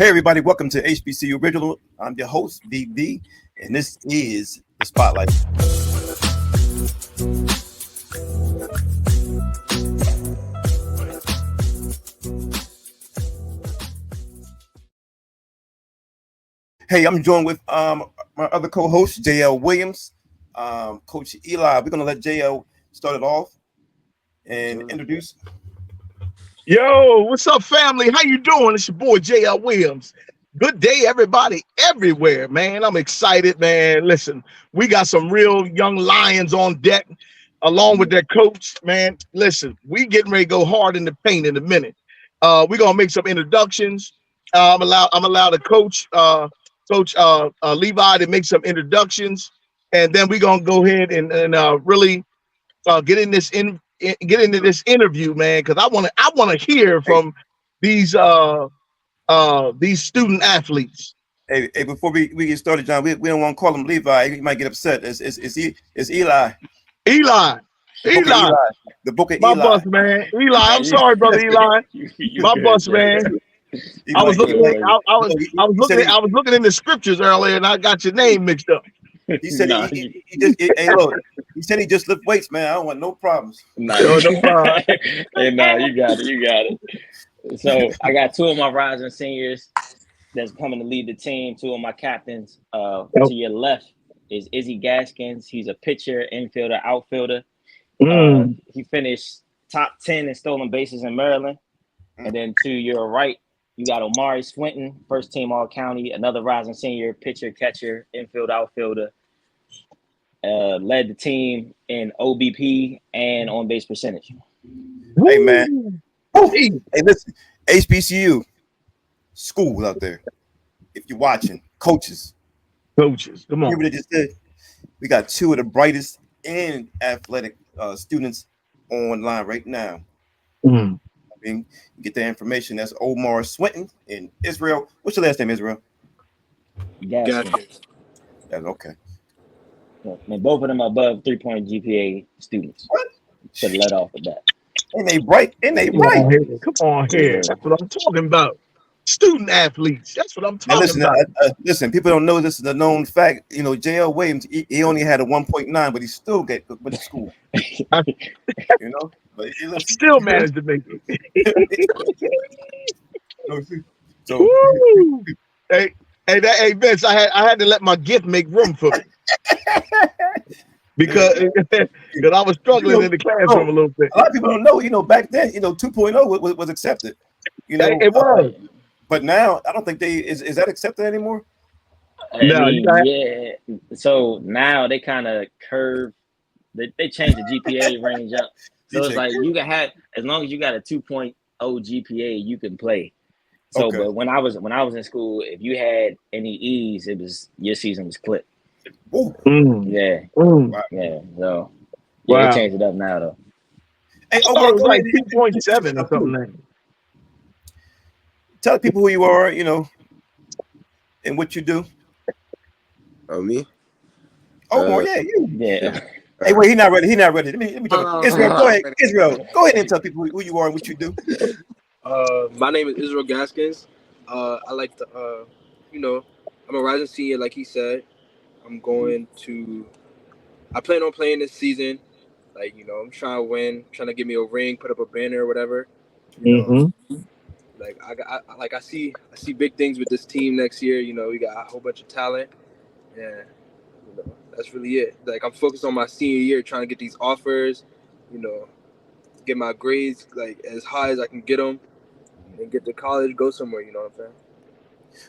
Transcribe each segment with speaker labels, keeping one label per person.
Speaker 1: Hey everybody, welcome to HBCU Original. I'm your host, BB, and this is the Spotlight. Hey, I'm joined with my other co-host, JL Williams, Coach Eli. We're gonna let JL start it off and introduce.
Speaker 2: Yo, what's up, family? How you doing? It's your boy JL Williams. Good day, everybody, everywhere, man. I'm excited, man. Listen, we got some real young lions on deck, along with their coach, man. Listen, we getting ready to go hard in the paint in a minute. We're gonna make some introductions. I'm allowed to coach Levi to make some introductions, and then we're gonna go ahead and really get into this interview, man, because I want to hear from these student athletes.
Speaker 1: Hey, before we get started, John, we don't want to call him Levi. He might get upset. It's Eli.
Speaker 2: Eli.
Speaker 1: The book of
Speaker 2: My
Speaker 1: Eli.
Speaker 2: bus, man. Eli, I'm sorry, brother Eli. My bus, man. I was looking in the scriptures earlier, and I got your name mixed up.
Speaker 1: He said he said he just lift weights, man. I don't want no problems.
Speaker 3: No problem. Hey, no, you got it. So I got two of my rising seniors that's coming to lead the team. Two of my captains. To your left is Izzy Gaskins. He's a pitcher, infielder, outfielder. He finished top 10 in stolen bases in Maryland. And then to your right, you got Omari Swinton, first team all county, another rising senior, pitcher, catcher, infield, outfielder. Led the team in OBP and on base percentage.
Speaker 1: Hey man, hey listen, HBCU school out there. If you're watching, coaches,
Speaker 2: come on.
Speaker 1: Hear what I just said? We got two of the brightest and athletic students online right now. I mean, get the information. That's Omari Swinton in Israel. What's your last name, Israel?
Speaker 3: Gaskins.
Speaker 1: That's okay.
Speaker 3: And both of them are above 3-point GPA students.
Speaker 1: What?
Speaker 3: Should have let off with that.
Speaker 1: And they bright.
Speaker 2: Come on here. That's what I'm talking about. Student athletes. That's what I'm talking about.
Speaker 1: Listen, people don't know this is a known fact. You know, J.L. Williams, he only had a 1.9, but he still went to school. You know? But he
Speaker 2: still managed to make it.
Speaker 1: So,
Speaker 2: hey, Vince, I had to let my gift make room for me. because I was struggling in the classroom a little bit.
Speaker 1: A lot of people don't know, back then, 2.0 was accepted.
Speaker 2: It was.
Speaker 1: But now I don't think is that accepted anymore?
Speaker 3: Yeah. So now they kind of curve. They changed the GPA range up. So it's like you can have, as long as you got a 2.0 GPA, you can play. So, okay. But when I was in school, if you had any E's, it was your season was clipped. Yeah.
Speaker 1: Wow.
Speaker 3: Yeah. So they changed it up now though.
Speaker 2: Hey, it was like 2.7 or something.
Speaker 1: Tell people who you are, and what you do.
Speaker 4: Oh, me?
Speaker 1: Yeah, you.
Speaker 3: Yeah.
Speaker 1: Hey, wait, he's not ready. Let me talk. Israel, go ahead. Israel, go ahead and tell people who you are and what you do.
Speaker 4: My name is Israel Gaskins. I like to, I'm a rising senior, like he said. I plan on playing this season. Like, I'm trying to win, trying to get me a ring, put up a banner or whatever. Like I see big things with this team next year. We got a whole bunch of talent. Yeah. That's really it. Like, I'm focused on my senior year, trying to get these offers, get my grades like as high as I can get them, and get to college, go somewhere. You know what I'm saying?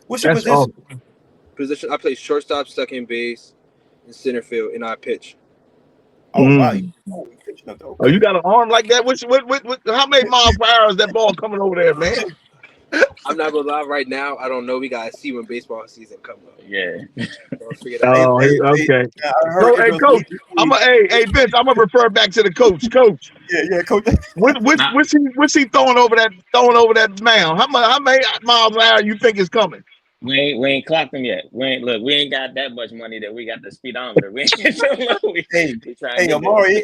Speaker 1: What's your position?
Speaker 4: Position, I play shortstop, second base, and center field, and I pitch.
Speaker 1: Oh, wow.
Speaker 2: Oh, you got an arm like that? How many miles per hour is that ball coming over there, man?
Speaker 4: I'm not gonna lie. Right now, I don't know. We gotta see when baseball season comes up.
Speaker 3: Yeah.
Speaker 2: Oh, okay. Hey, coach. Hey, Vince. I'm gonna refer back to the coach. Coach.
Speaker 1: Yeah, coach.
Speaker 2: What's he throwing over that mound? How many miles an hour you think is coming?
Speaker 3: We ain't clocked them yet. We ain't got that much money that we got the speedometer.
Speaker 1: Hey, Omari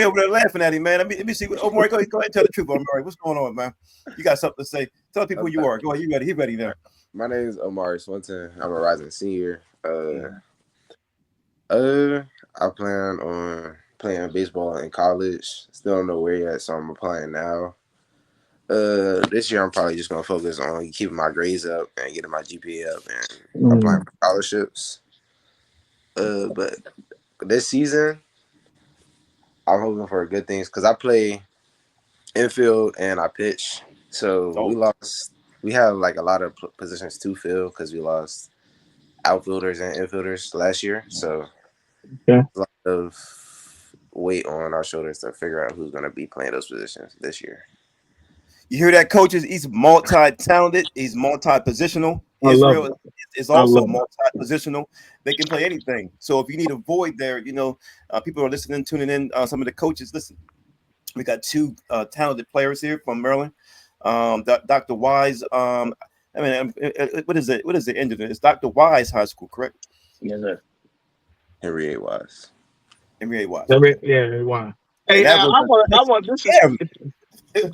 Speaker 1: over there laughing at him, man. Let me see. Omari, go ahead and tell the truth, Omari. What's going on, man? You got something to say? Tell people who you are. Go ahead. He ready now.
Speaker 5: My name is Omari Swinton. I'm a rising senior. I plan on playing baseball in college. Still don't know where yet, so I'm applying now. This year I'm probably just gonna focus on keeping my grades up and getting my GPA up and applying for scholarships. But this season I'm hoping for good things because I play infield and I pitch. So we have like a lot of positions to fill because we lost outfielders and infielders last year. So a lot of weight on our shoulders to figure out who's going to be playing those positions this year.
Speaker 1: You hear that, coaches? He's multi-talented. He's multi-positional. Israel is also multi-positional. They can play anything. So if you need a void there, people are listening, tuning in. Some of the coaches, listen. We got two talented players here from Maryland. Dr. Wise. What is it? What is the end of it? It's Dr. Wise High School, correct?
Speaker 3: Yes, sir.
Speaker 5: Henry A. Wise.
Speaker 2: Henry A. Wise. Hey, I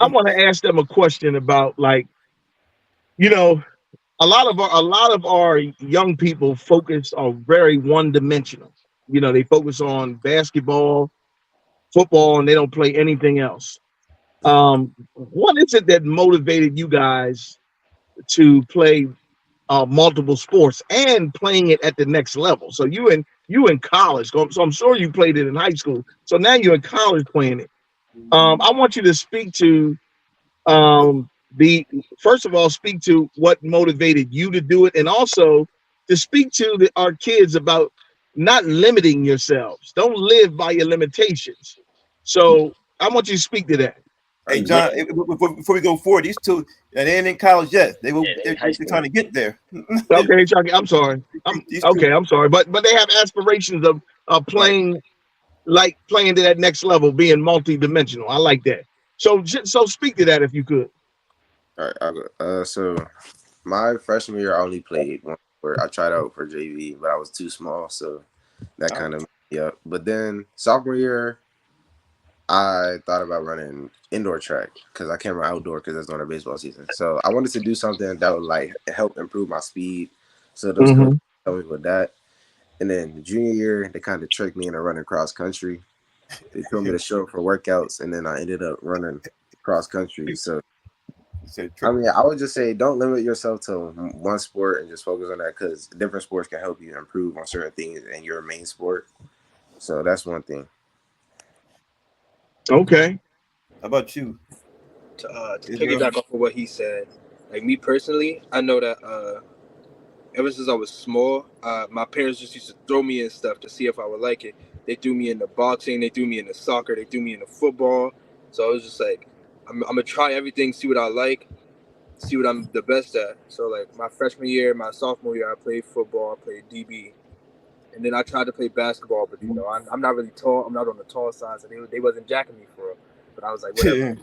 Speaker 2: want to ask them a question about, like, a lot of our young people focus on very one-dimensional. They focus on basketball, football, and they don't play anything else. What is it that motivated you guys to play multiple sports and playing it at the next level? So you in college, so I'm sure you played it in high school. So now you're in college playing it. I want you to speak to first of all, speak to what motivated you to do it, and also to speak to our kids about not limiting yourselves. Don't live by your limitations. So I want you to speak to that.
Speaker 1: Hey, John, before we go forward, these two, they ain't in college yet. They're trying to get there.
Speaker 2: Okay, Chucky, I'm sorry. I'm sorry, but they have aspirations of playing, like playing to that next level, being multi-dimensional. I like that. So speak to that if you could.
Speaker 5: All right. So my freshman year, I only played one sport. I tried out for JV, but I was too small, so that kind of messed me up. But then sophomore year, I thought about running indoor track because I can't run outdoor because it's during the baseball season. So I wanted to do something that would like help improve my speed. So those coaches helped me with that. And then junior year, they kind of tricked me into running cross country. They told me to show up for workouts, and then I ended up running cross country. So I mean, I would just say don't limit yourself to one sport and just focus on that because different sports can help you improve on certain things in your main sport. So that's one thing.
Speaker 2: Okay.
Speaker 1: How about you?
Speaker 4: To piggyback off of what he said, like me personally, I know that ever since I was small, my parents just used to throw me in stuff to see if I would like it. They threw me into boxing, they threw me into soccer, they threw me into football. So I was just like, I'm gonna try everything, see what I like, see what I'm the best at. So like my freshman year, my sophomore year, I played football, I played DB, and then I tried to play basketball, but I'm not really tall. I'm not on the tall side, so they wasn't jacking me for it. But I was like, whatever.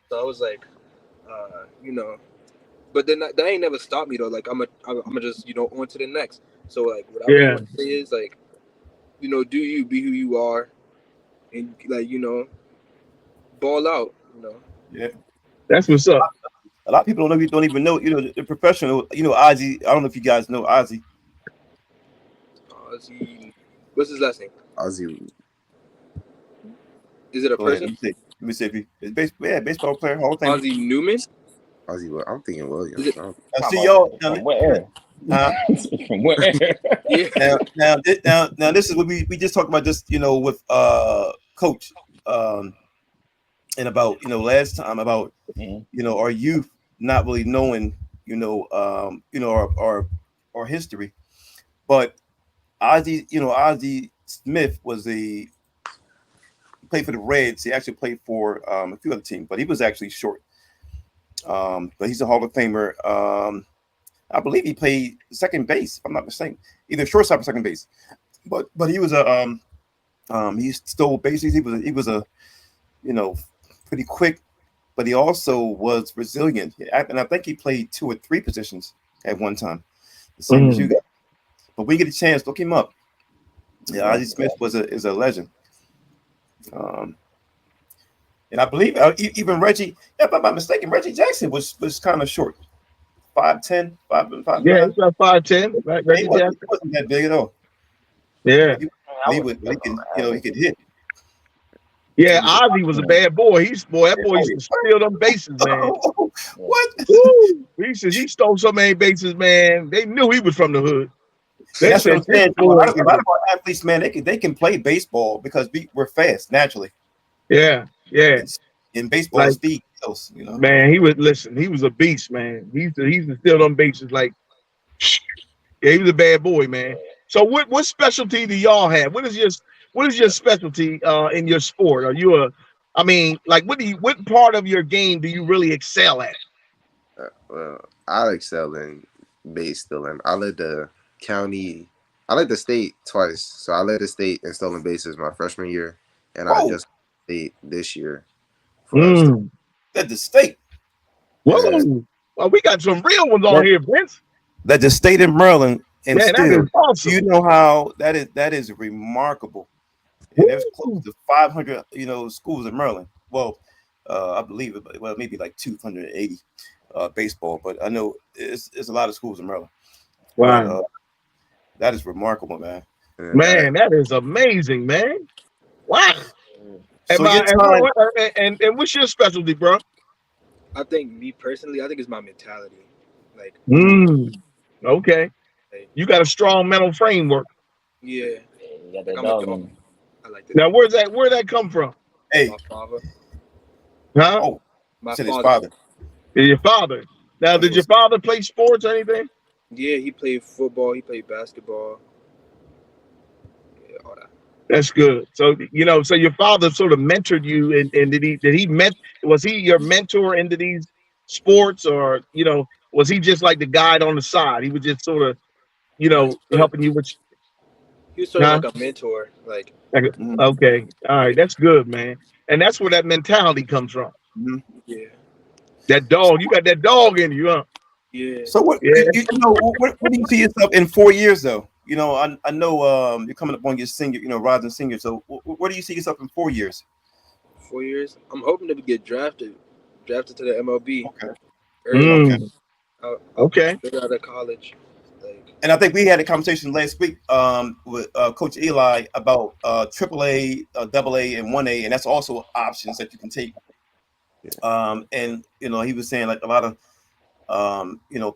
Speaker 4: So I was like, but then that ain't never stopped me though. Like I'm just on to the next. So like what I really want to say is like, do you be who you are, and like ball out.
Speaker 1: Yeah,
Speaker 2: that's what's up.
Speaker 1: A lot of people don't even know. The professional. Izzy. I don't know if you guys know Izzy.
Speaker 4: Izzy, what's his last name?
Speaker 5: Izzy.
Speaker 4: Is it a person?
Speaker 1: Let me see if he is baseball player, Hall of Fame.
Speaker 4: Ozzie Newman.
Speaker 5: Ozzie, I'm thinking Williams.
Speaker 1: I see y'all.
Speaker 3: From where? From where?
Speaker 1: Yeah. Now, this is what we just talked about. Just with Coach, and about last time about our youth not really knowing our history, but Ozzie Smith played for the Reds. He actually played for a few other teams, but he was actually short. But he's a Hall of Famer. I believe he played second base, if I'm not mistaken, either shortstop or second base. But he was he stole bases. He was a pretty quick, but he also was resilient. And I think he played 2 or 3 positions at one time, the same as you guys. But when you get a chance, look him up. Yeah, Ozzie Smith is a legend. And I believe even Reggie, if I'm not mistaken, Reggie Jackson was kind of short. 5'10", 5'9".
Speaker 2: Yeah, he's about 5'10", right?
Speaker 1: He
Speaker 2: Reggie
Speaker 1: wasn't,
Speaker 2: Jackson.
Speaker 1: that big at all.
Speaker 2: Yeah.
Speaker 1: But he,
Speaker 3: I
Speaker 1: but he
Speaker 3: was,
Speaker 1: would, but he can, he can hit.
Speaker 2: Yeah,
Speaker 1: He was a
Speaker 2: Ozzy was a bad boy. That boy used to steal them bases, man.
Speaker 1: what?
Speaker 2: Woo! He stole so many bases, man. They knew he was from the hood.
Speaker 1: And
Speaker 2: They
Speaker 1: that's what I'm
Speaker 2: said this
Speaker 1: saying. A
Speaker 2: boy
Speaker 1: lot of our athletes, man, they can play baseball because we're fast naturally.
Speaker 2: Yeah.
Speaker 1: It's in baseball,
Speaker 2: Like,
Speaker 1: speed kills, you know.
Speaker 2: man, he was a beast, man. He used to steal them bases like yeah, he was a bad boy, man. So what specialty do y'all have? What is your specialty in your sport? Are you like what part of your game do you really excel at?
Speaker 5: Well, I excel in base stealing. I led the county. I led the state twice. So I led the state in stolen bases my freshman year, and I
Speaker 1: Whoa,
Speaker 5: just state this year for us.
Speaker 1: that the state,
Speaker 2: Whoa! Well, we got some real ones on here, Vince.
Speaker 1: that the state in Maryland, and
Speaker 2: Man, that
Speaker 1: still,
Speaker 2: is awesome.
Speaker 1: you know how that is remarkable. And there's close to 500, schools in Maryland. Well, I believe it, well, maybe like 280 baseball, but I know it's a lot of schools in Maryland.
Speaker 2: Wow.
Speaker 1: But that is remarkable, man.
Speaker 2: Man, that is amazing, man. Wow.
Speaker 1: So
Speaker 2: And what's your specialty, bro?
Speaker 4: I think me personally, I think it's my mentality. Like,
Speaker 2: Okay. You got a strong mental framework.
Speaker 4: Yeah.
Speaker 3: You got
Speaker 4: Like,
Speaker 3: that
Speaker 4: I'm
Speaker 3: dog
Speaker 4: a dog.
Speaker 3: in him.
Speaker 4: I like that.
Speaker 2: Now, where'd that come from?
Speaker 1: Hey,
Speaker 4: My father.
Speaker 2: Huh?
Speaker 1: oh,
Speaker 4: My
Speaker 1: said his
Speaker 4: father.
Speaker 1: father.
Speaker 2: Your father. Now, did your father play sports or anything?
Speaker 4: Yeah, he played football. He played basketball. Yeah, all that.
Speaker 2: That's good. So so your father sort of mentored you, and was he your mentor into these sports, or was he just like the guide on the side? He was just sort of helping you with.
Speaker 4: He was sort of like a mentor. Like,
Speaker 2: Okay, all right, that's good, man, and that's where that mentality comes from.
Speaker 4: Yeah.
Speaker 2: That dog, you got that dog in you, huh?
Speaker 4: Yeah.
Speaker 1: So what?
Speaker 2: Yeah.
Speaker 1: What do you see yourself in 4 years, though? I know you're coming up on your senior, rising senior. So where do you see yourself in 4 years?
Speaker 4: 4 years. I'm hoping to get drafted to the MLB.
Speaker 1: Okay.
Speaker 4: Early.
Speaker 2: Okay.
Speaker 4: Straight out of college.
Speaker 1: And I think we had a conversation last week with Coach Eli about AAA, AA, and 1A, and that's also options that you can take. And he was saying like a lot of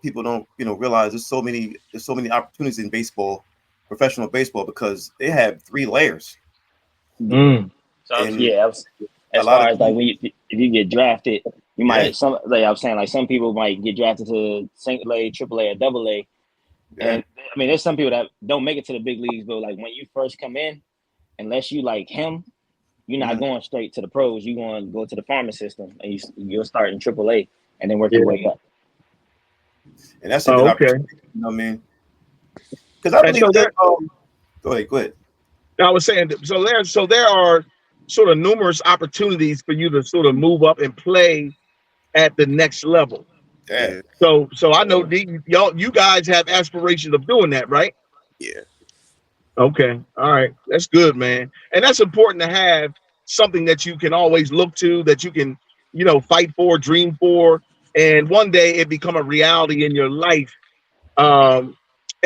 Speaker 1: people don't realize there's so many opportunities in baseball, professional baseball, because they have 3 layers.
Speaker 3: So
Speaker 1: And
Speaker 3: as far as like if you get drafted, you might I was saying, like, some people might get drafted to single A, AAA, or AA. And I mean, there's some people that don't make it to the big leagues, but like when you first come in, unless you like him, you're not going straight to the pros. You're going to go to the farming system, and you'll start in AAA and then work your way up.
Speaker 1: And that's a good opportunity. You know what I mean? Because I believe that. Go ahead.
Speaker 2: I was saying, so there are sort of numerous opportunities for you to sort of move up and play at the next level.
Speaker 1: Yeah.
Speaker 2: So I know you guys have aspirations of doing that, right?
Speaker 5: Yeah.
Speaker 2: Okay. All right. That's good, man. And that's important to have something that you can always look to, that you can, fight for, dream for, and one day it become a reality in your life. And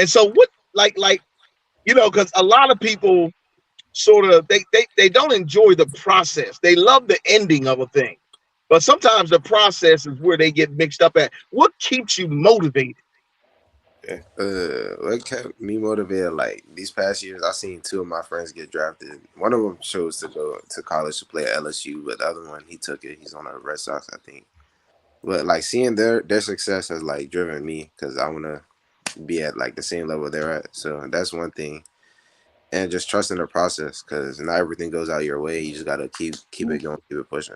Speaker 2: so what, because a lot of people sort of, they don't enjoy the process. They love the ending of a thing, but sometimes the process is where they get mixed up at. What keeps you motivated?
Speaker 5: What kept me motivated, like these past years, I've seen 2 of my friends get drafted. One of them chose to go to college to play at LSU, but the other one, he took it. He's on the Red Sox, I think. But like seeing their success has like driven me, because I want to be at like the same level they're at. So that's one thing. And just trusting the process, because not everything goes out your way. You just gotta keep it going, keep it pushing.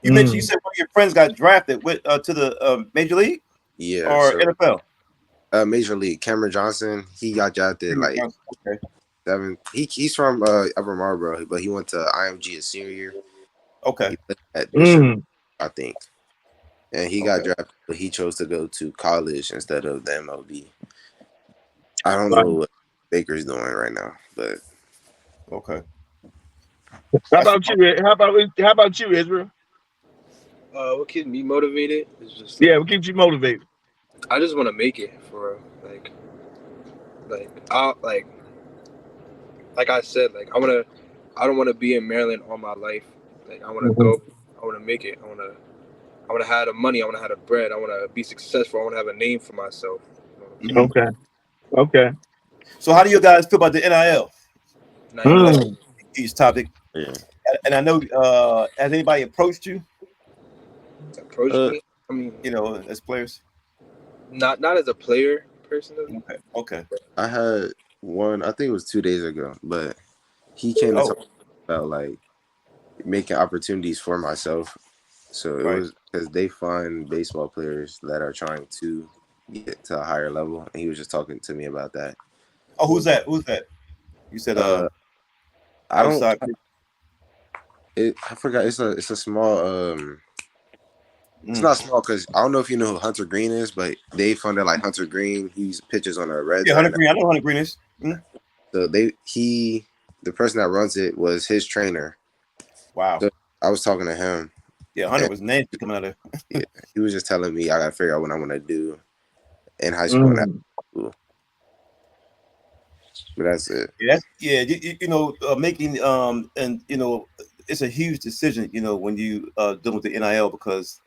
Speaker 1: You mentioned, you said one of your friends got drafted to the Major League, or NFL.
Speaker 5: Major League. Cameron Johnson, he got drafted like 7. He's from Upper Marlboro, but he went to IMG his senior year.
Speaker 1: Okay.
Speaker 5: At Bishop, I think. And he got drafted, but he chose to go to college instead of the MLB. I don't know what Baker's doing right now, but
Speaker 1: okay.
Speaker 2: How about you? How about you, Israel?
Speaker 4: What keeps me motivated is just
Speaker 2: what keeps you motivated?
Speaker 4: I just want to make it for I like I said, like I don't want to be in Maryland all my life. Like I want to go, I want to make it. I want to have the money. I want to have the bread. I want to be successful. I want to have a name for myself. You know what I'm saying?
Speaker 2: Okay.
Speaker 1: So how do you guys feel about the NIL? I know that's a huge topic.
Speaker 5: Yeah.
Speaker 1: And I know, has anybody approached you?
Speaker 4: Approach me. I mean,
Speaker 1: as players.
Speaker 4: not as a player personally.
Speaker 1: Okay.
Speaker 5: I had one. I think it was 2 days ago, but he came to talk about like making opportunities for myself. So it was because they find baseball players that are trying to get to a higher level, and he was just talking to me about that.
Speaker 1: Oh, who's that? Who's that? You said
Speaker 5: I
Speaker 1: outside.
Speaker 5: I forgot. It's a small. It's not small because I don't know if you know who Hunter Green is, but they funded like Hunter Green. He's pitches on the Reds.
Speaker 1: Yeah, Hunter Green. I know Hunter Green is.
Speaker 5: So the person that runs it was his trainer.
Speaker 1: Wow.
Speaker 5: So I was talking to him.
Speaker 1: Yeah, Hunter was nasty coming out of there.
Speaker 5: Yeah, he was just telling me I gotta figure out what I want to do in high school and after school. But that's it.
Speaker 1: Making and it's a huge decision. When you deal with the NIL because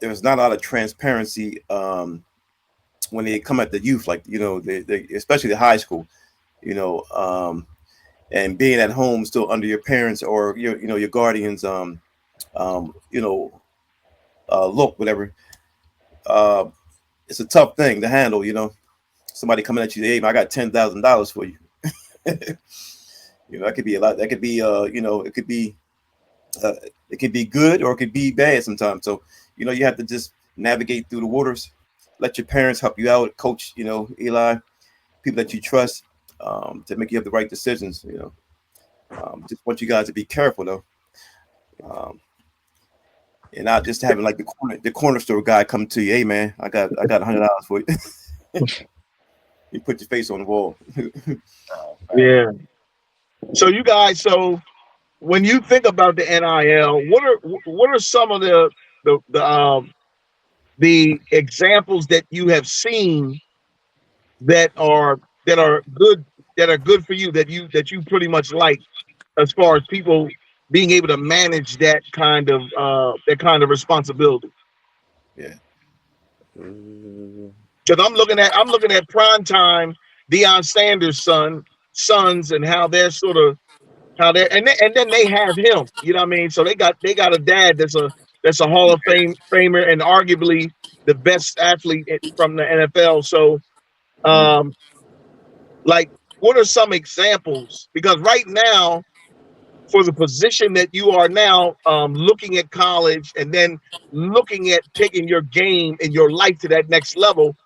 Speaker 1: there's not a lot of transparency when they come at the youth, like they especially the high school, and being at home still under your parents or your guardians, look, whatever. It's a tough thing to handle. Somebody coming at you, hey, I got $10,000 for you. That could be a lot. That could be, it could be good or it could be bad sometimes. So, you have to just navigate through the waters. Let your parents help you out, coach, Eli, people that you trust, to make you have the right decisions. Just want you guys to be careful though, and not just having like the corner store guy come to you. Hey man, I got $100 for you. You put your face on the wall.
Speaker 2: Yeah. So you guys, when you think about the NIL, what are some of the examples that you have seen that are good for you that you pretty much like as far as people being able to manage that kind of responsibility?
Speaker 1: Yeah.
Speaker 2: Because I'm looking at prime time Deion Sanders' sons and how they're sort of and then they have him. You know what I mean? So they got a dad that's a Hall of Famer and arguably the best athlete from the NFL. So like what are some examples? Because right now, for the position that you are now, looking at college and then looking at taking your game and your life to that next level,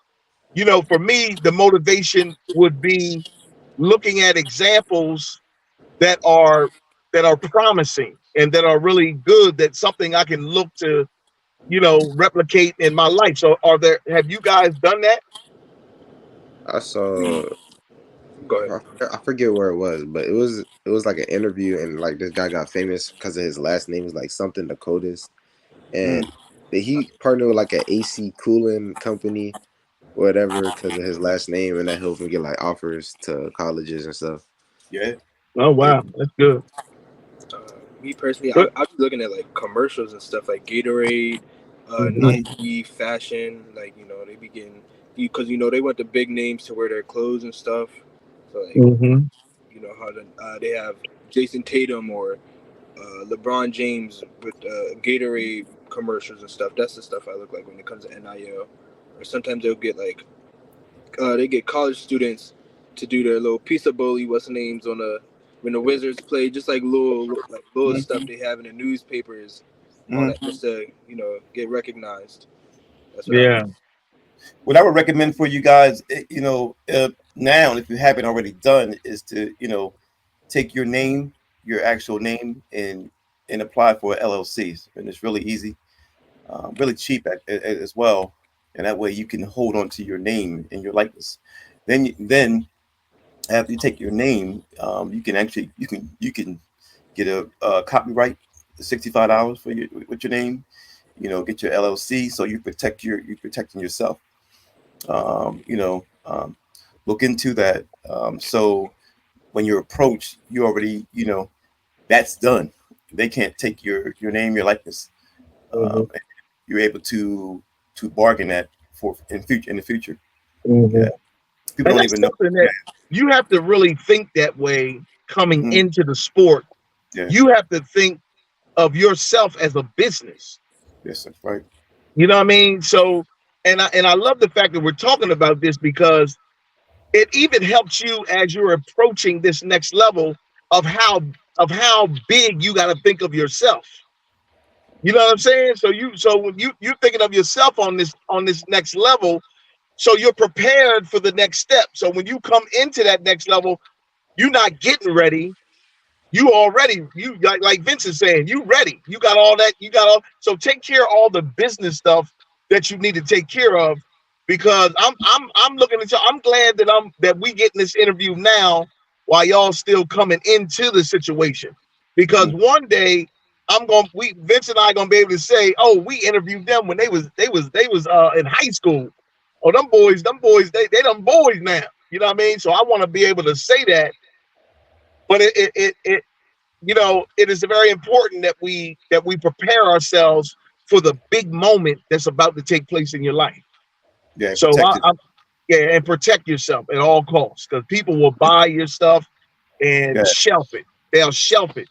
Speaker 2: for me, the motivation would be looking at examples that are promising and that are really good, that's something I can look to, replicate in my life. So have you guys done that?
Speaker 5: I saw.
Speaker 4: Go ahead.
Speaker 5: I forget where it was, but it was like an interview, and like this guy got famous because of his last name was like something Dakotas, and he partnered with like an AC cooling company, whatever, because of his last name, and that helped him get like offers to colleges and stuff.
Speaker 1: Yeah.
Speaker 2: Oh wow, that's good.
Speaker 4: Me personally, I was looking at like commercials and stuff like Gatorade, Nike, fashion. Like they be getting because they want the big names to wear their clothes and stuff. So like how they have Jason Tatum or LeBron James with Gatorade commercials and stuff. That's the stuff I look like when it comes to NIL. Or sometimes they'll get like they get college students to do their little pizza bully, what's the names on when the Wizards play, just like little stuff they have in the newspapers, all that just to get recognized. That's what
Speaker 1: What I would recommend for you guys, now if you haven't already done, is to take your name, your actual name, and apply for LLCs, and it's really easy, really cheap as well, and that way you can hold on to your name and your likeness. Then after you take your name, you can get a copyright, $65 for with your name, get your LLC so you protecting yourself. You know, look into that. So when you're approached, you already, that's done. They can't take your name, your likeness.
Speaker 2: Mhm.
Speaker 1: And you're able to bargain that for in the future. Yeah,
Speaker 2: Mhm.
Speaker 1: people
Speaker 2: And
Speaker 1: don't
Speaker 2: that's
Speaker 1: even know.
Speaker 2: something that you have to really think that way coming
Speaker 1: Mm,
Speaker 2: into the sport.
Speaker 1: yeah,
Speaker 2: You have to think of yourself as a business.
Speaker 1: yes, that's right.
Speaker 2: You know what I mean? So, and I love the fact that we're talking about this because it even helps you as you're approaching this next level of how big you got to think of yourself. You know what I'm saying? So when you're thinking of yourself on this next level, so you're prepared for the next step. So when you come into that next level, you're not getting ready. You already, you like Vince is saying, you ready. You got all that, you got all, so take care of all the business stuff that you need to take care of, because I'm looking at you. I'm glad that we getting this interview now while y'all still coming into the situation. Because
Speaker 1: Mm,
Speaker 2: one day Vince and I gonna be able to say, oh, we interviewed them when they was in high school. Oh, them boys, they them boys now. You know what I mean? So I want to be able to say that, but it is very important that we prepare ourselves for the big moment that's about to take place in your life.
Speaker 1: yeah,
Speaker 2: So
Speaker 1: protected.
Speaker 2: yeah, and protect yourself at all costs, because people will buy your stuff and
Speaker 1: Yeah,
Speaker 2: shelf it. They'll shelf it,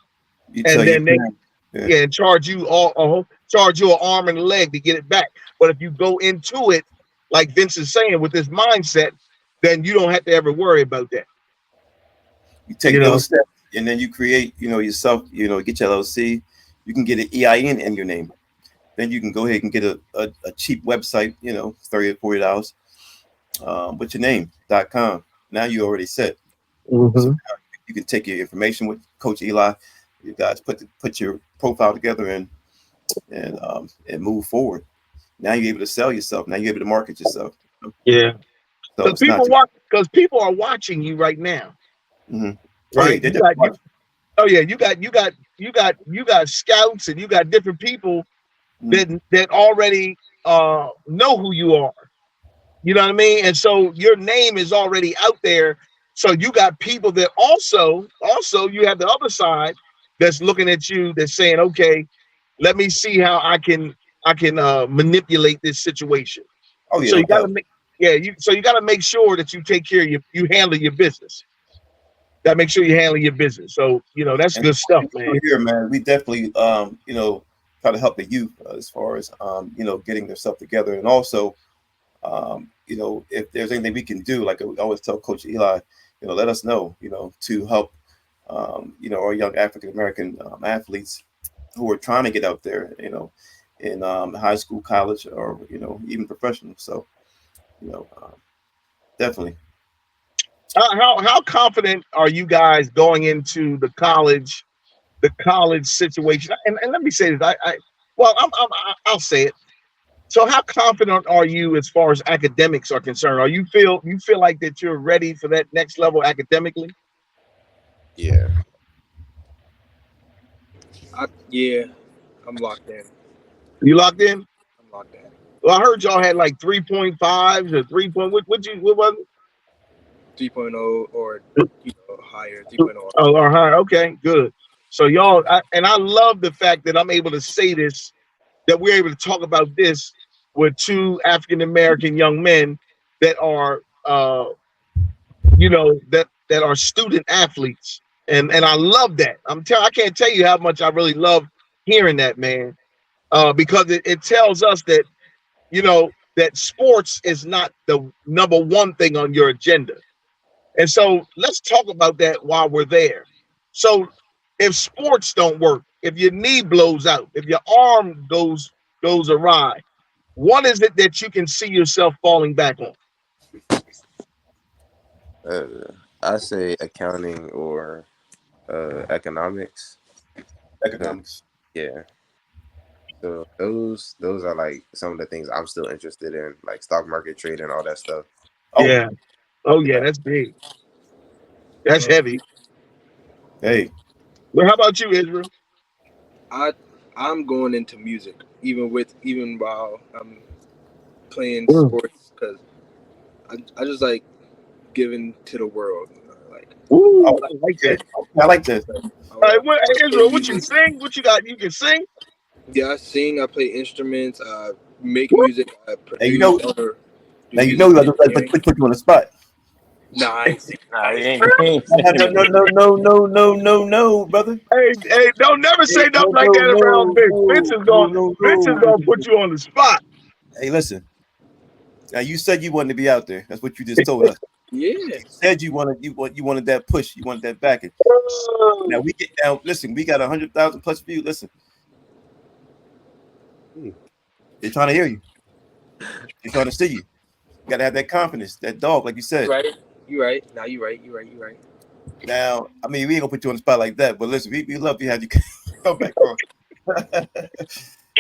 Speaker 1: you tell
Speaker 2: and
Speaker 1: your
Speaker 2: then they
Speaker 1: parents. Yeah,
Speaker 2: yeah, and charge you an arm and a leg to get it back. But if you go into it like Vince is saying with this mindset, then you don't have to ever worry about that.
Speaker 1: you
Speaker 2: You
Speaker 1: take
Speaker 2: know.
Speaker 1: those steps, and then you create, yourself. Get your LLC. You can get an EIN in your name. Then you can go ahead and get a cheap website. $30 or $40. With your name.com. Now you already set. So
Speaker 2: Mhm.
Speaker 1: now you can take your information with Coach Eli. You guys put your profile together and move forward. Now you're able to sell yourself. Now you're able to market yourself.
Speaker 2: Yeah,
Speaker 1: So
Speaker 2: because
Speaker 1: it's not just.
Speaker 2: people are watching you right now,
Speaker 1: Hmm. Oh yeah,
Speaker 2: right?
Speaker 1: they definitely watch.
Speaker 2: Oh yeah, you got scouts, and you got different people
Speaker 1: Mm-hmm.
Speaker 2: that already know who you are. You know what I mean? And so your name is already out there. So you got people that also you have the other side that's looking at you, that's saying, okay, let me see how I can manipulate this situation.
Speaker 1: Oh yeah,
Speaker 2: So
Speaker 1: no
Speaker 2: you got to
Speaker 1: doubt.
Speaker 2: make yeah you got to make sure that you take care of you handle your business. Got to make sure you handle your business. So that's
Speaker 1: And
Speaker 2: good stuff,
Speaker 1: we're
Speaker 2: man.
Speaker 1: here, man. We definitely try to help the youth as far as getting themselves together, and also if there's anything we can do, like I always tell Coach Eli, let us know, to help, our young African American athletes who are trying to get out there, in high school, college, or even professional. So, you know, um, definitely.
Speaker 2: How confident are you guys going into the college situation? And let me say this, well, I'll say it. So how confident are you as far as academics are concerned? You feel like that you're ready for that next level academically?
Speaker 5: Yeah.
Speaker 4: Yeah, I'm locked in.
Speaker 2: You locked in?
Speaker 4: I'm locked in.
Speaker 2: Well, I heard y'all had like 3.5s or 3 point. What was it?
Speaker 4: 3.0 or higher. 3.0.
Speaker 2: Oh, all right, okay, good. So and I love the fact that I'm able to say this, that we're able to talk about this with two African American young men that are that are student athletes, and I love that. I can't tell you how much I really love hearing that, man, because it tells us that sports is not the number one thing on your agenda. And so let's talk about that while we're there. So if sports don't work, if your knee blows out, if your arm goes awry, what is it that you can see yourself falling back on?
Speaker 5: Uh, I say accounting or economics. Because
Speaker 1: Economics.
Speaker 5: yeah. So those are like some of the things I'm still interested in, like stock market trading, all that stuff.
Speaker 1: Oh,
Speaker 2: Yeah. Oh yeah,
Speaker 1: yeah.
Speaker 2: that's big. That's
Speaker 4: Uh,
Speaker 2: heavy.
Speaker 1: Hey,
Speaker 2: Well, how about you, Israel?
Speaker 4: I I'm going into music. even while I'm playing sports, because I just like giving to the world. Like,
Speaker 2: ooh, I like that.
Speaker 1: I like this.
Speaker 2: Israel, what you sing? What you got? You can sing?
Speaker 4: Yeah, I sing. I play instruments. Make music. I produce.
Speaker 1: Hey, you know, now you know we put you on the spot.
Speaker 4: Nah, I ain't sing.
Speaker 1: No, brother.
Speaker 2: Hey, don't never say nothing like that around Vince. Vince is gonna put you on the spot.
Speaker 1: Hey, listen. Now you said you wanted to be out there. That's what you just told us.
Speaker 4: Yeah.
Speaker 1: You said you wanted that push. You wanted that backing. Now listen, we got 100,000 plus views. Listen. They're trying to hear you. They're trying to see you. You gotta have that confidence, that dog, like you said.
Speaker 4: You're right. Now you're right.
Speaker 1: Now, I mean, we ain't gonna put you on the spot like that, but listen, we love to have you come back on.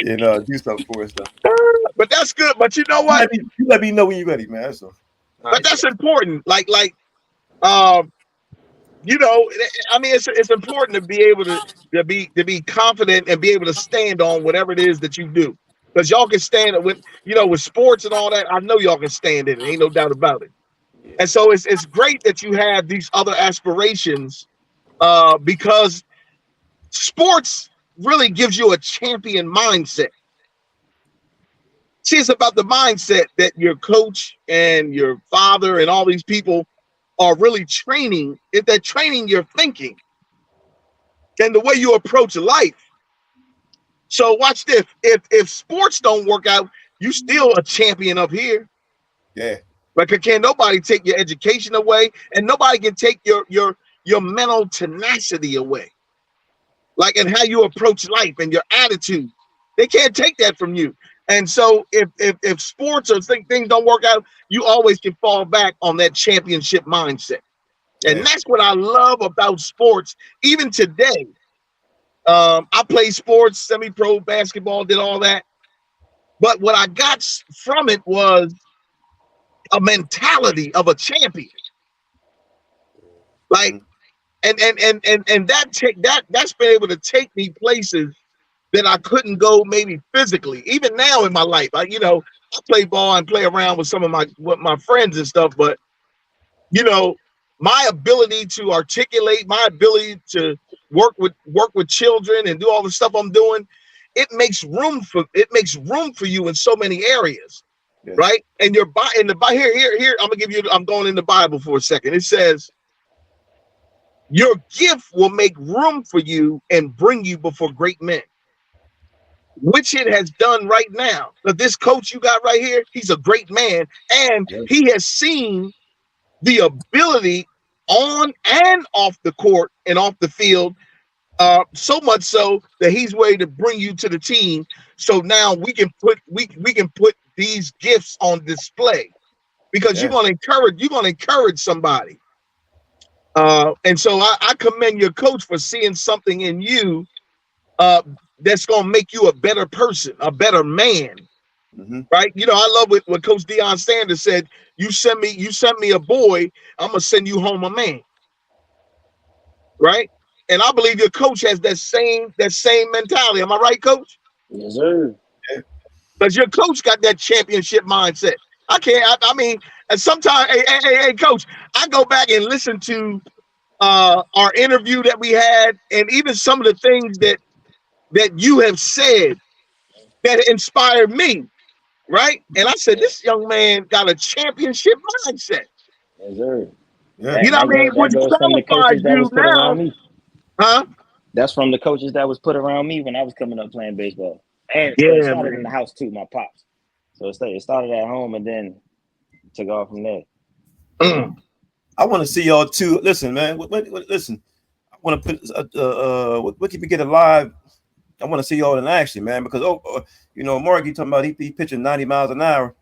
Speaker 1: Do something for us, though.
Speaker 2: But that's good. But you know what?
Speaker 1: You let me know when you're ready, man. That's all.
Speaker 2: But that's important. Like, I mean, it's important to be able to be confident and be able to stand on whatever it is that you do. Because y'all can stand it with sports and all that. I know y'all can stand it. Ain't no doubt about it. Yeah. And so it's great that you have these other aspirations, because sports really gives you a champion mindset. See, it's about the mindset that your coach and your father and all these people are really training. If they're training your thinking and the way you approach life. So watch this. If sports don't work out, you still a champion up here.
Speaker 1: Yeah.
Speaker 2: But can't nobody take your education away, and nobody can take your mental tenacity away. Like, and how you approach life and your attitude. They can't take that from you. And so if sports or things don't work out, you always can fall back on that championship mindset. And that's what I love about sports. Even today, I played sports, semi-pro basketball, did all that. But what I got from it was a mentality of a champion. Like, and that's been able to take me places that I couldn't go maybe physically. Even now in my life, I play ball and play around with some of my friends and stuff, but my ability to articulate, my ability to work with children and do all the stuff I'm doing, it makes room for you in so many areas. Yeah. Right? And here, I'm going in the Bible for a second. It says, your gift will make room for you and bring you before great men, which it has done right now. But this coach you got right here, he's a great man, and he has seen the ability on and off the court and off the field, so much so that he's ready to bring you to the team. So now we can put these gifts on display, because you're going to encourage somebody. And so I commend your coach for seeing something in you that's going to make you a better person, a better man. Mm-hmm. Right? I love what Coach Deion Sanders said. You send me a boy, I'm going to send you home a man. Right? And I believe your coach has that same mentality. Am I right, Coach?
Speaker 3: Yes, sir.
Speaker 2: Because your coach got that championship mindset. I mean, and sometimes, hey, Coach, I go back and listen to our interview that we had, and even some of the things that you have said that inspired me, right? And I said, this young man got a championship mindset.
Speaker 3: Yes, sir.
Speaker 2: Yeah. You know what I mean? Which qualifies you now. Huh?
Speaker 3: That's from the coaches that was put around me when I was coming up playing baseball. And it started in the house too, my pops. So it started at home and then took off from there.
Speaker 1: I want to see y'all too. Listen, man. Listen, I want to put what can we get alive? I want to see y'all in action, man. Because Mark, you talking about he pitching 90 miles an hour.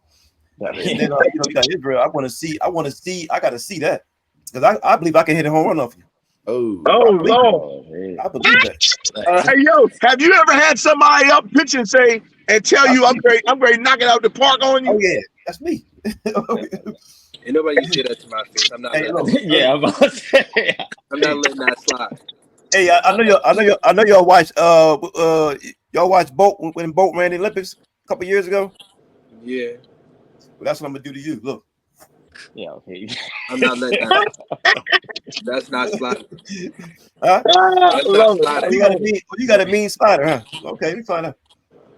Speaker 1: And then you got Israel. I got to see that, because I believe I can hit a home run off you.
Speaker 2: Oh Lord!
Speaker 1: I believe that.
Speaker 2: Hey, yo, have you ever had somebody up pitch and tell you I'm great, knock it out the park on you?
Speaker 1: Oh yeah, that's me.
Speaker 4: Ain't nobody can say that to my face. I'm not.
Speaker 3: I'm about to say.
Speaker 4: I'm not letting that slide.
Speaker 1: Hey, I know y'all watch Y'all watch Bolt when Bolt ran the Olympics a couple years ago?
Speaker 4: Yeah.
Speaker 1: Well, that's what I'm gonna do to you. Look.
Speaker 3: Yeah, okay.
Speaker 4: I'm not letting that. That's not sliding.
Speaker 1: Huh?
Speaker 4: That's not sliding.
Speaker 1: You got a mean slider, huh? Okay, we find out.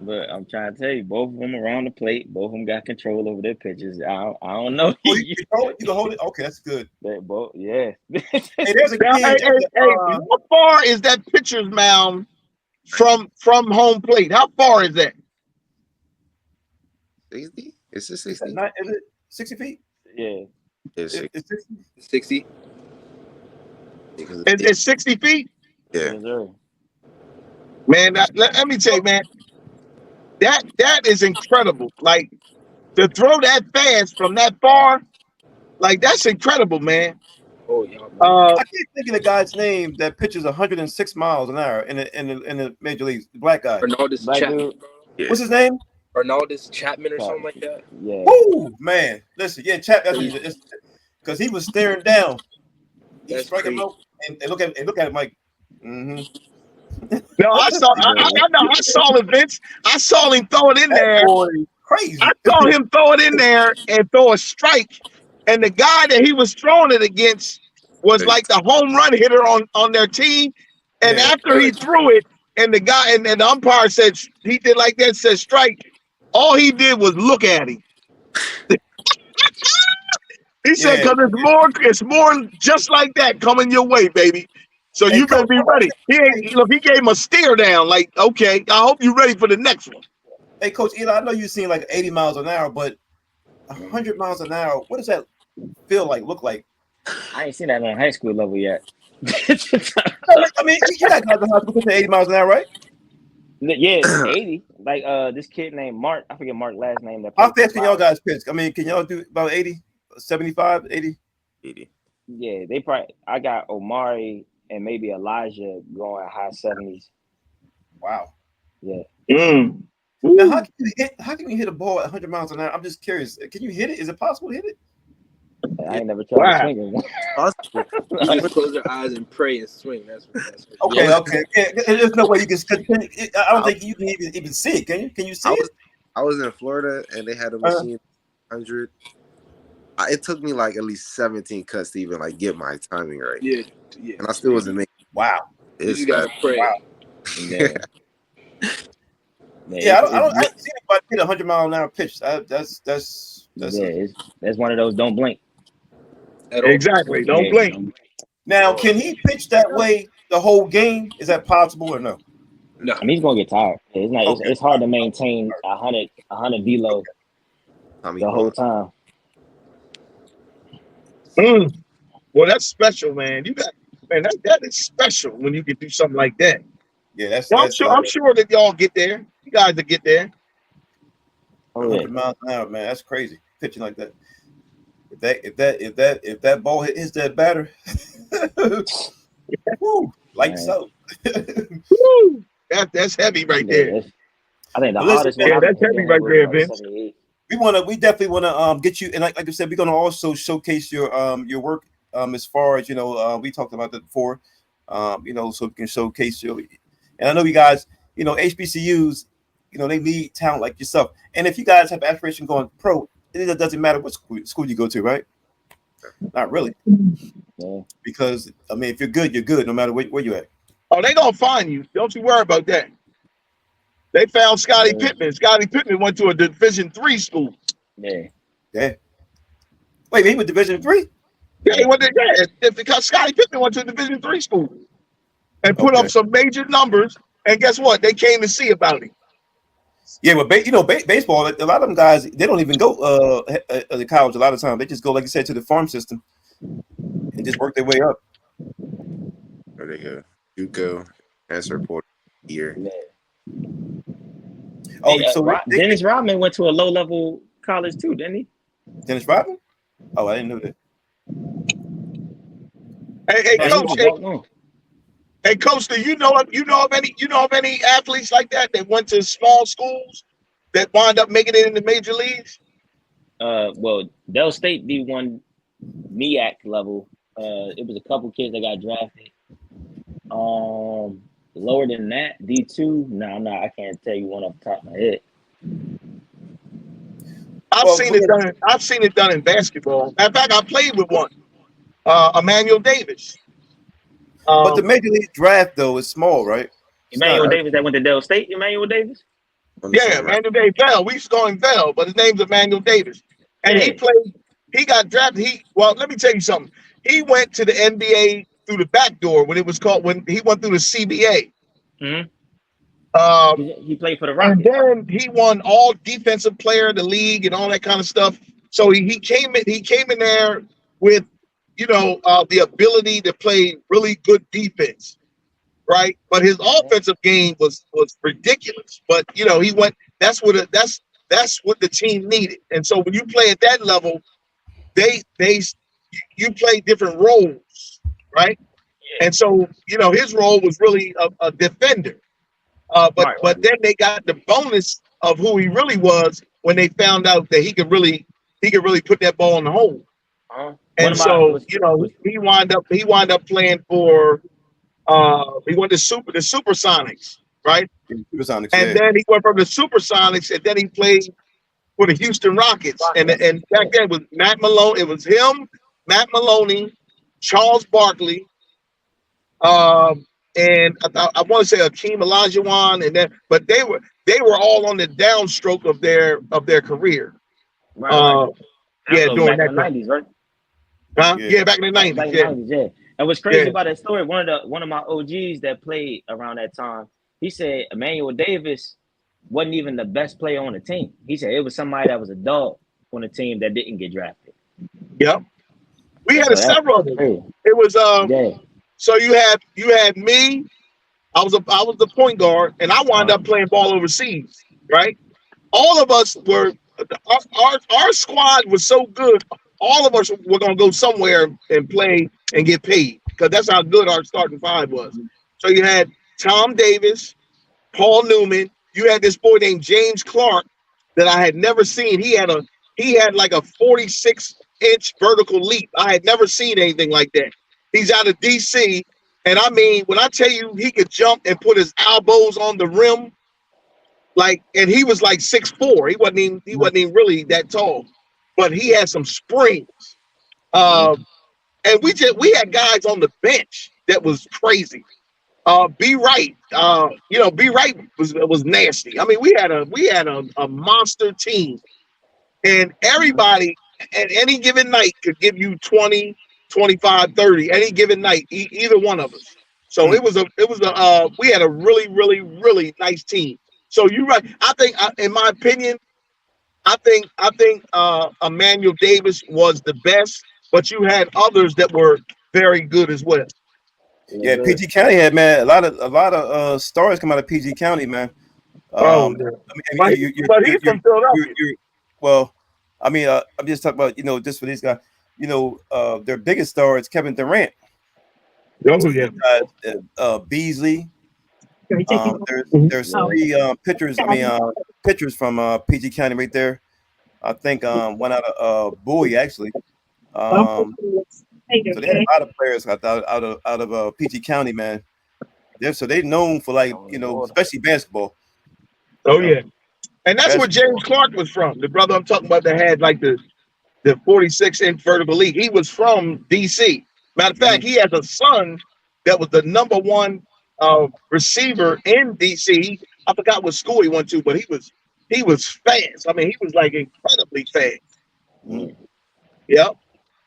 Speaker 3: But I'm trying to tell you, both of them around the plate, both of them got control over their pitches. I don't know.
Speaker 1: Oh, you can hold it? You can hold it? Okay, that's good.
Speaker 3: They both, yeah.
Speaker 1: Hey, there's a kid.
Speaker 2: How far is that pitcher's mound from home plate? How far is that?
Speaker 5: 60? Is it 60?
Speaker 1: Is it 60 feet?
Speaker 3: Yeah.
Speaker 5: It's 60.
Speaker 4: 60.
Speaker 2: It's 60 feet?
Speaker 5: Yeah.
Speaker 2: Man, let me tell you, man, that is incredible. Like, to throw that fast from that far, like, that's incredible, man.
Speaker 4: Oh yeah.
Speaker 1: I can't think of the guy's name that pitches 106 miles an hour in the major leagues. The black guy.
Speaker 4: Arnoldus Chapman.
Speaker 5: Yeah.
Speaker 1: What's his name?
Speaker 4: Arnoldus Chapman or something like that.
Speaker 3: Yeah.
Speaker 1: Woo, man. Listen, yeah, Chapman. Because he was staring down. He struck him out and look at him like,
Speaker 2: No, I saw it, Vince. I saw him throw it in there.
Speaker 1: Boy, crazy.
Speaker 2: I saw him throw it in there and throw a strike. And the guy that he was throwing it against was like the home run hitter on their team. And after he threw it, and the guy and the umpire said he did like that, said strike. All he did was look at him. He said, "Because it's more just like that coming your way, baby. So you better be ready." He gave him a steer down. Like, okay, I hope you're ready for the next one.
Speaker 1: Hey, Coach Eli, I know you've seen like 80 miles an hour, but 100 miles an hour, what does that feel like? Look like?
Speaker 3: I ain't seen that on high school level yet.
Speaker 1: I mean, you got guys in high school pushing 80 miles an hour, right?
Speaker 3: Yeah, 80. Like this kid named Mark. I forget Mark's last name.
Speaker 1: How fast can y'all guys pitch? I mean, can y'all do about 80, 75, 80?
Speaker 5: 80.
Speaker 3: Yeah, they probably. I got Omari and maybe Elijah going high 70s.
Speaker 1: Wow.
Speaker 3: Yeah.
Speaker 1: Now, how can you hit a ball at 100 miles an hour? I'm just curious. Can you hit it? Is it possible to hit it?
Speaker 3: I ain't never tried to swing it.
Speaker 4: You just close your eyes and pray and swing. That's
Speaker 1: okay. Yeah, there's no way you can. I don't think you can even see it. Can you? Can you see it?
Speaker 5: I was in Florida and they had a machine 100. It took me like at least 17 cuts to even like get my timing right.
Speaker 4: Yeah.
Speaker 5: And I still wasn't making.
Speaker 1: Wow.
Speaker 4: You gotta pray.
Speaker 1: Wow.
Speaker 3: Yeah,
Speaker 1: I don't see anybody hit 100 mile an hour pitch. That's
Speaker 3: one of those don't blink.
Speaker 2: Exactly. Don't blink.
Speaker 1: Now, can he pitch that way the whole game? Is that possible or no?
Speaker 4: No.
Speaker 3: I mean, he's gonna get tired. It's not. It's hard to maintain 100 velo the whole time.
Speaker 2: Well, that's special, man. That is special when you can do something like that.
Speaker 1: Yeah,
Speaker 2: I'm sure that y'all get there. You guys will get there.
Speaker 1: 100 miles an hour, man. That's crazy. Pitching like that. If that ball hits that batter, woo, like so.
Speaker 2: Woo, that's heavy right there.
Speaker 3: I think the hardest one.
Speaker 2: Yeah, that's heavy right there, Vince.
Speaker 1: We definitely wanna get you, and like I said, we're gonna also showcase your work as far as we talked about that before, so we can showcase you. And I know you guys, HBCUs, they need talent like yourself. And if you guys have aspiration going pro, it doesn't matter what school you go to, right? Not really.
Speaker 3: Yeah.
Speaker 1: Because I mean, if you're good, you're good, no matter where you're at.
Speaker 2: Oh, they gonna find you. Don't you worry about that. They found Scottie Pippen. Scottie Pippen went to a Division III school.
Speaker 1: Yeah. Wait, he went Division III?
Speaker 2: Yeah, he went there. Because Scottie Pippen went to a Division III school and put up some major numbers. And guess what? They came to see about him.
Speaker 1: Yeah, but baseball, a lot of them guys, they don't even go to college a lot of times. They just go, like you said, to the farm system and just work their way up.
Speaker 5: There they go. JUCO answer report here.
Speaker 3: Yeah.
Speaker 1: Oh,
Speaker 3: Dennis Rodman went to a low-level college too, didn't he?
Speaker 1: Dennis Rodman? Oh, I didn't know that.
Speaker 2: Hey, Coach. Hey, Coach, do you know of any athletes like that went to small schools that wind up making it in the major leagues?
Speaker 3: Well, Delaware State D1 MEAC level. It was a couple kids that got drafted. Lower than that, D2. No, I can't tell you one off the top of my head.
Speaker 2: I've seen it done in basketball. In fact, I played with one, Emmanuel Davis.
Speaker 1: But the major league draft though is small, right?
Speaker 3: Emmanuel Davis that went to Delaware State. Emmanuel Davis.
Speaker 2: Yeah, Emmanuel Davis. We used to call him Bell, but his name's Emmanuel Davis. And he played. He got drafted. Let me tell you something. He went to the NBA through the back door when he went through the CBA.
Speaker 3: He played for the Rockets.
Speaker 2: And then he won all defensive player of the league and all that kind of stuff. So he came in there with, the ability to play really good defense, right? But his offensive game was ridiculous. But he went. That's what the team needed. And so when you play at that level, you play different roles, right? And so his role was really a defender. But then they got the bonus of who he really was when they found out that he could really put that ball in the hole. And so he wound up playing for he went to the Supersonics, right?
Speaker 1: Supersonics,
Speaker 2: and then he went from the Supersonics, and then he played for the Houston Rockets. And back then it was Matt Malone. It was him, Matt Maloney, Charles Barkley, and I want to say Akeem Olajuwon, but they were all on the downstroke of their career.
Speaker 3: Right.
Speaker 2: During
Speaker 3: that 90s, right?
Speaker 2: Huh? Yeah, back in the 90s.
Speaker 3: Back in the 90s, yeah. And what's crazy about that story, one of my OGs that played around that time, he said Emmanuel Davis wasn't even the best player on the team. He said it was somebody that was a dog on the team that didn't get drafted.
Speaker 2: Yep. We had several of them. It was so you had me. I was the point guard, and I wound up playing ball overseas, right? All of us were our squad was so good. All of us were gonna go somewhere and play and get paid because that's how good our starting five was. So you had Tom Davis, Paul Newman. You had this boy named James Clark that I had never seen. He had like a 46-inch vertical leap. I had never seen anything like that. He's out of DC, and I mean, when I tell you he could jump and put his elbows on the rim, and he was like 6'4". He wasn't even really that tall, but he had some springs. And we had guys on the bench that was crazy. B Wright, B Wright was nasty. I mean, we had a monster team, and everybody at any given night could give you 20, 25, 30 any given night, either one of us. So it was we had a really, really, really nice team. So you're right. I think, in my opinion, I think Emmanuel Davis was the best, but you had others that were very good as well.
Speaker 1: Yeah, PG County had, man, a lot of stars come out of PG County, man.
Speaker 2: But he's from Philadelphia.
Speaker 1: I'm just talking about, just for these guys, their biggest star is Kevin Durant. Beasley. There's three pitchers from PG County right there. I think one out of Bowie actually. So they had a lot of players out of PG County, man. They're known for especially basketball.
Speaker 2: Oh yeah, and that's where James Clark was from. The brother I'm talking about that had like the 46-inch vertical leap. He was from DC. Matter of fact, he has a son that was the number one receiver in DC. I forgot what school he went to, but he was fast. I mean, he was like incredibly fast. Yep.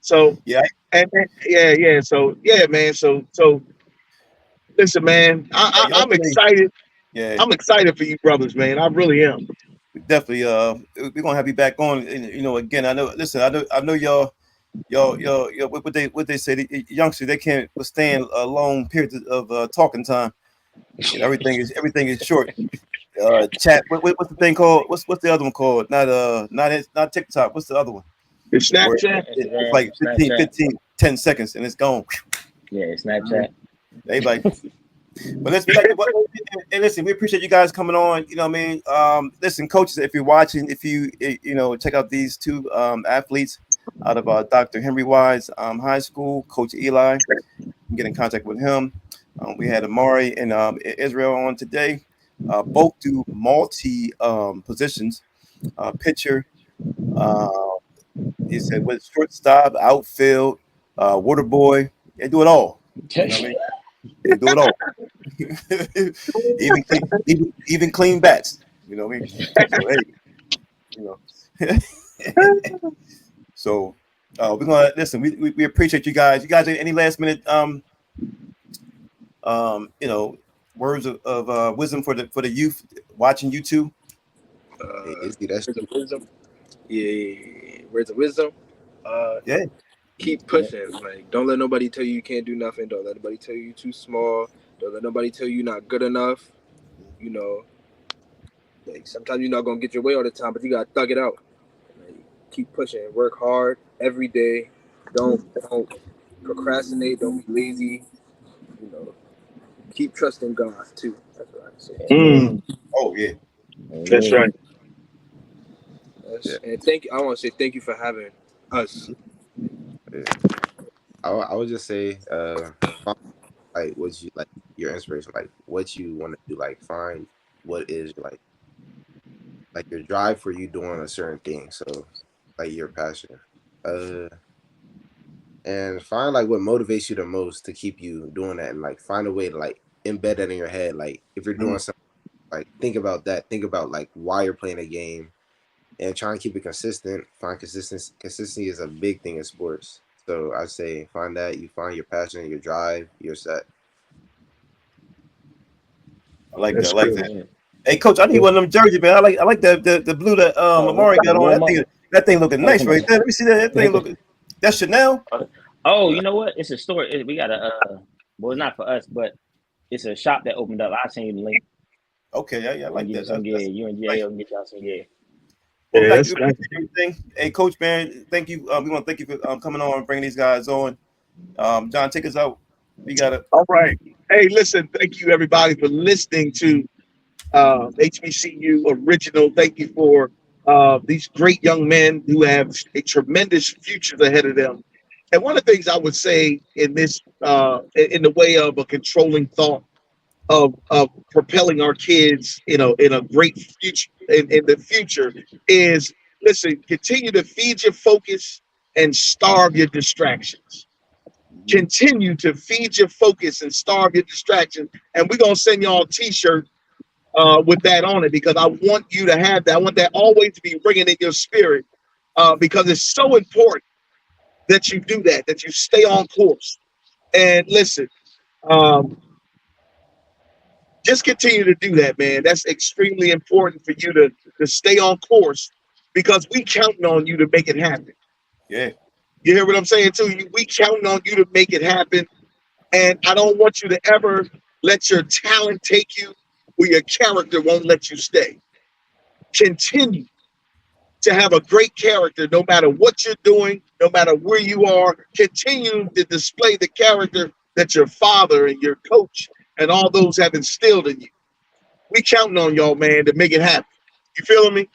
Speaker 2: So man. So listen, man, I'm excited.
Speaker 1: Yeah,
Speaker 2: I'm excited for you brothers, man. I really am.
Speaker 1: Definitely. We're gonna have you back on. Again, I know. Listen, I know y'all. What they say, the youngsters, they can't withstand a long period of talking time. Everything is short. Chat. What's the thing called? What's the other one called? Not TikTok. What's the other one?
Speaker 2: It's Snapchat.
Speaker 1: It's like 10 seconds and it's gone.
Speaker 3: Yeah, it's Snapchat.
Speaker 1: Everybody. But listen, we appreciate you guys coming on. You know what I mean? Listen, coaches, if you're watching, if you check out these two athletes out of Dr. Henry Wise High School, Coach Eli, get in contact with him. We had Omari and Israel on today. Both do multi positions. Pitcher. He said with shortstop, outfield, water boy. They do it all. You know what I mean? They do it all. even clean bats. You know what I mean? So hey, you know. So we're gonna listen. We appreciate you guys. You guys, any last minute words of wisdom for the youth watching you two?
Speaker 5: Izzy, that's
Speaker 4: words of wisdom. Yeah, words of wisdom.
Speaker 1: Yeah.
Speaker 4: Keep pushing. Like, don't let nobody tell you can't do nothing. Don't let nobody tell you too small. Don't let nobody tell you you're not good enough. You know, like sometimes you're not gonna get your way all the time, but you gotta thug it out. Like, keep pushing. Work hard every day. Don't procrastinate. Don't be lazy. You know, keep trusting God too. That's what I say.
Speaker 1: Oh yeah.
Speaker 2: That's right.
Speaker 4: And thank you. I want to say thank you for having us.
Speaker 5: Yeah. I would just say, find, like what you like your inspiration, like what you want to do, like find what is like your drive for you doing a certain thing. So like your passion, and find like what motivates you the most to keep you doing that, and like find a way to like embed that in your head. Like if you're doing something, like think about that. Think about like why you're playing a game, and try and keep it consistent. Find consistency. Consistency is a big thing in sports. So I say find that. You find your passion, your drive, you're set.
Speaker 1: I like that. I like that. Hey, coach, I need one of them jerseys, man. I like the blue that Omari got on. That thing looking nice right there. Let me see that thing looking. That's Chanel.
Speaker 3: Oh, you know what? It's a store. We got a well, not for us, but it's a shop that opened up. I'll send you the link.
Speaker 1: Okay, yeah, I like that.
Speaker 3: You and Jay will get y'all some gear.
Speaker 1: Well, that's everything. Hey, Coach, man, thank you. We want to thank you for coming on and bringing these guys on. John, take us out. We got it.
Speaker 2: All right. Hey, listen, thank you, everybody, for listening to HBCU Original. Thank you for these great young men who have a tremendous future ahead of them. And one of the things I would say in this, in the way of a controlling thought of propelling our kids, in a great future in the future is, listen, continue to feed your focus and starve your distractions. Continue to feed your focus and starve your distractions. And we're going to send y'all a t-shirt with that on it, because I want you to have that. I want that always to be ringing in your spirit, because it's so important that you do that you stay on course. And listen, just continue to do that, man. That's extremely important for you to stay on course, because we counting on you to make it happen.
Speaker 1: Yeah.
Speaker 2: You hear what I'm saying to you? We counting on you to make it happen. And I don't want you to ever let your talent take you where your character won't let you stay. Continue to have a great character no matter what you're doing, no matter where you are. Continue to display the character that your father and your coach and all those have instilled in you. We counting on y'all, man, to make it happen. You feeling me?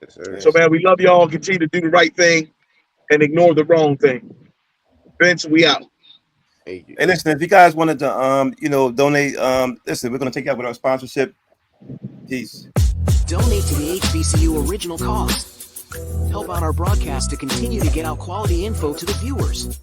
Speaker 5: Yes, sir.
Speaker 2: So, man, we love y'all. Continue to do the right thing and ignore the wrong thing. Vince, we out.
Speaker 1: Hey, listen, if you guys wanted to, donate, listen, we're going to take out with our sponsorship. Peace.
Speaker 6: Donate to the HBCU Original Cause. Help out our broadcast to continue to get out quality info to the viewers.